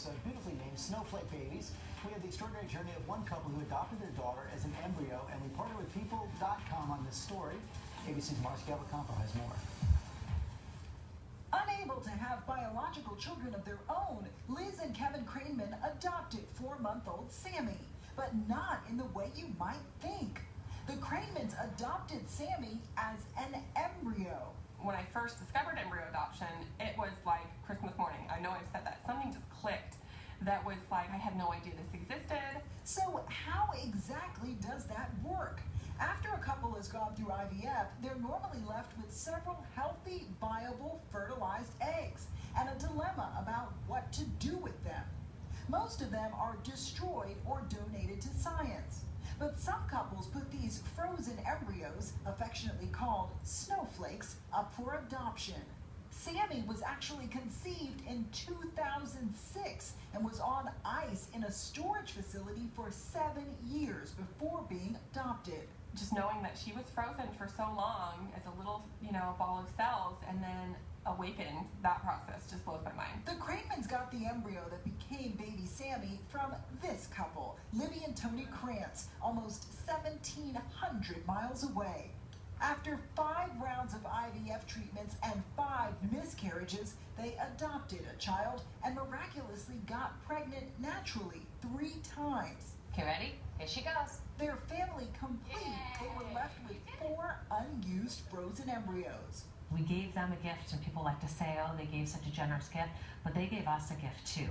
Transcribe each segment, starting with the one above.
those beautifully named snowflake babies. We have the extraordinary journey of one couple who adopted their daughter as an embryo, and we partnered with People.com on this story. ABC's Marcy Campo has more. Unable to have biological children of their own, Liz and Kevin Krainman adopted 4-month-old Sammy, but not in the way you might think. The Krainmans adopted Sammy as an embryo. When I first discovered embryo adoption, it was like Christmas morning. I know I've said that. Something just clicked that was like, I had no idea this existed. So how exactly does that work? After a couple has gone through IVF, they're normally left with several healthy, viable, fertilized eggs and a dilemma about what to do with them. Most of them are destroyed or donated to science. But some couples put these frozen embryos, affectionately called snowflakes, up for adoption. Sammy was actually conceived in 2006 and was on ice in a storage facility for 7 years before being adopted. Just knowing that she was frozen for so long as a little, ball of cells and then awakened, that process just blows my mind. The Krainmans got the embryo that became baby Sammy from this couple, Libby and Tony Krantz, almost 1,700 miles away. After 5 rounds of IVF treatments and 5 miscarriages, they adopted a child and miraculously got pregnant naturally 3 times. Okay, ready? Here she goes. Their family complete, they were left with 4 unused frozen embryos. We gave them a gift, and people like to say, oh, they gave such a generous gift, but they gave us a gift too.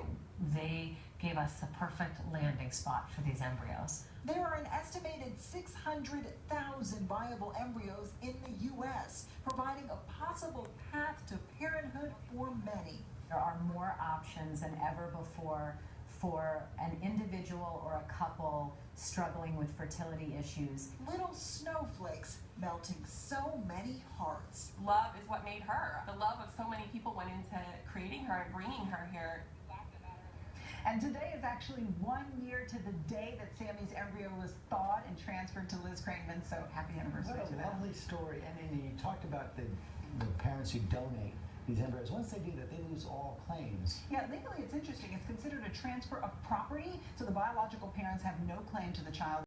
They gave us the perfect landing spot for these embryos. There are an estimated 600,000 viable embryos in the U.S., providing a possible path to parenthood for many. There are more options than ever before for an individual or a couple struggling with fertility issues. Little snowflakes melting so many hearts. Love is what made her. The love of so many people went into creating her and bringing her here. And today is actually 1 year to the day that Sammy's embryo was thawed and transferred to Liz Krainman, so happy anniversary to that. What a lovely story. And you talked about the parents who donate these embryos. Once they do that, they lose all claims. Yeah, legally it's interesting. It's considered a transfer of property, so the biological parents have no claim to the child.